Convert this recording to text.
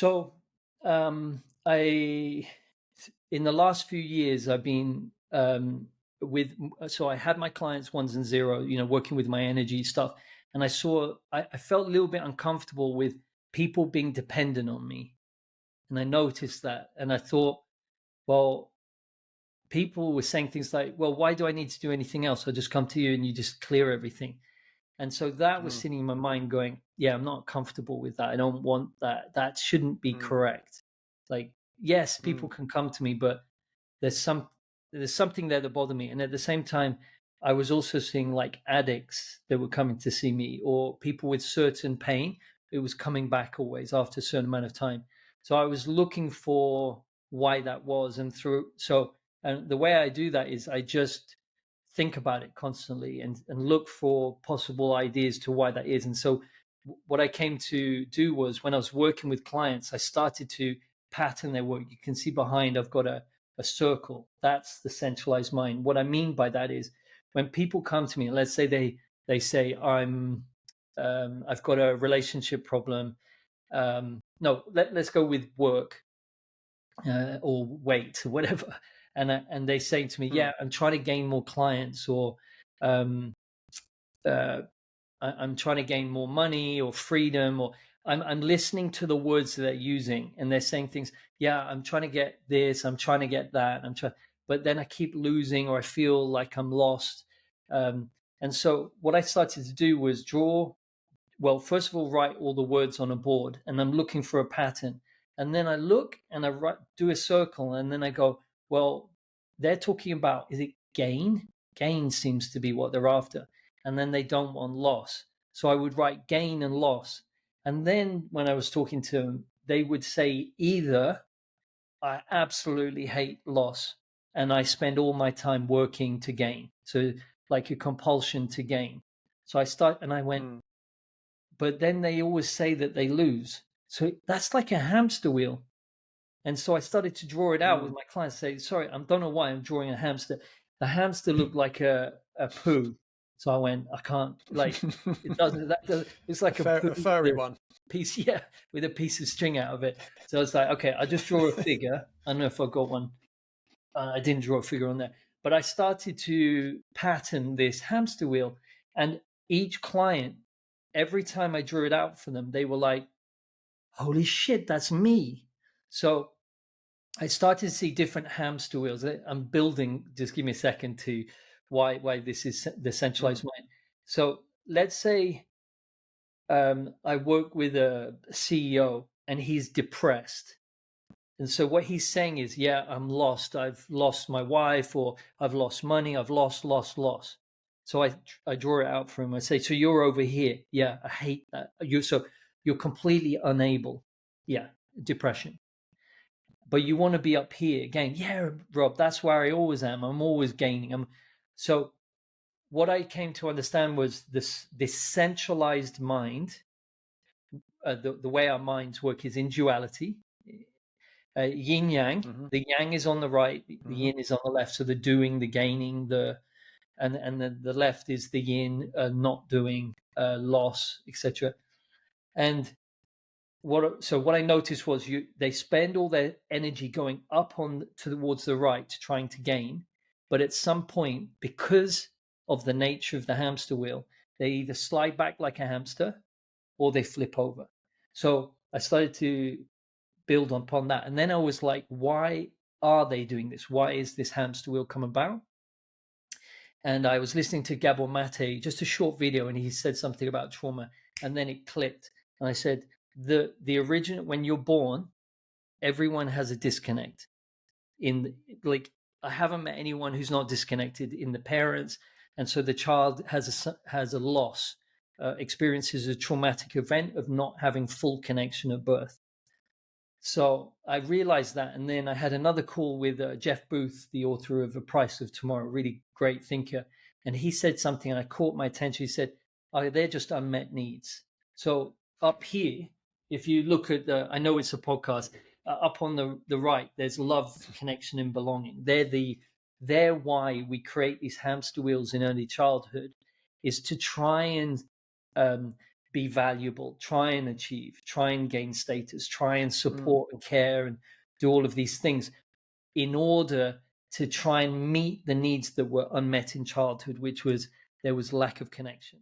So, I in the last few years, I've been with. So I had my clients ones and zero, working with my energy stuff, and I felt a little bit uncomfortable with people being dependent on me, and I noticed that, and I thought, well, people were saying things like, "Well, why do I need to do anything else? I'll just come to you and you just clear everything." And so that was Mm, sitting in my mind going, yeah, I'm not comfortable with that. I don't want that. That shouldn't be mm, correct. Like, yes, people mm, can come to me, but there's some there's something there that bothered me. And at the same time, I was also seeing like addicts that were coming to see me or people with certain pain. It was coming back always after a certain amount of time. So I was looking for why that was. And the way I do that is I just think about it constantly and look for possible ideas to why that is. And so what I came to do was when I was working with clients, I started to pattern their work. You can see behind I've got a circle. That's the centralized mind. What I mean by that is when people come to me, and let's say they say I've got a relationship problem. No, let's go with work or weight or whatever. And they say to me, mm, yeah, I'm trying to gain more clients, or um, uh, I'm trying to gain more money or freedom, or I'm listening to the words that they're using, and they're saying things. Yeah, I'm trying to get this. I'm trying to get that. But then I keep losing, or I feel like I'm lost. Um, and so what I started to do was draw. Well, first of all, write all the words on a board, and I'm looking for a pattern. And then I look and do a circle, and then I go, well, they're talking about, is it gain? Gain seems to be what they're after. And then they don't want loss. So I would write gain and loss. And then when I was talking to them, they would say either I absolutely hate loss and I spend all my time working to gain. So like a compulsion to gain. So I went, mm, but then they always say that they lose. So that's like a hamster wheel. And so I started to draw it out with mm. my clients. Say, sorry, I don't know why I'm drawing a hamster. The hamster looked like a poo. So I went, I can't like it doesn't. It's like a poo A furry with a one. piece, yeah, with a piece of string out of it. So I was like, okay, I just draw a figure. I don't know if I got one. I didn't draw a figure on there, but I started to pattern this hamster wheel, and each client, every time I drew it out for them, they were like, "Holy shit, that's me!" So I started to see different hamster wheels. I'm building. Just give me a second to why this is the Mm, centralized mind. So let's say I work with a CEO and he's depressed. And so what he's saying is, yeah, I'm lost. I've lost my wife, or I've lost money. I've lost. So I draw it out for him. I say, so you're over here. Yeah, I hate that. You're completely unable. Yeah, depression. But you want to be up here again. Yeah, Rob, that's where I always am. I'm always gaining. So what I came to understand was this centralized mind. The way our minds work is in duality, yin yang. mhm, The yang is on the right, the mhm, yin is on the left. So the doing, the gaining, the left is the yin, not doing, loss, etc. And what I noticed was they spend all their energy going up towards the right, trying to gain, but at some point, because of the nature of the hamster wheel, they either slide back like a hamster or they flip over. So I started to build upon that. And then I was like, why are they doing this? Why is this hamster wheel come about? And I was listening to Gabor Mate, just a short video, and he said something about trauma, and then it clicked. And I said, the original, when you're born, everyone has a disconnect. Like, I haven't met anyone who's not disconnected in the parents, and so the child has a loss, experiences a traumatic event of not having full connection at birth. So I realized that, and then I had another call with Jeff Booth, the author of A Price of Tomorrow, really great thinker, and he said something, and I caught my attention. He said, "Oh, they're just unmet needs." So up here, if you look at I know it's a podcast. Up on the right, there's love, connection, and belonging. They're why we create these hamster wheels in early childhood, is to try and um, be valuable, try and achieve, try and gain status, try and Mm. support and care and do all of these things in order to try and meet the needs that were unmet in childhood, which was there was lack of connection.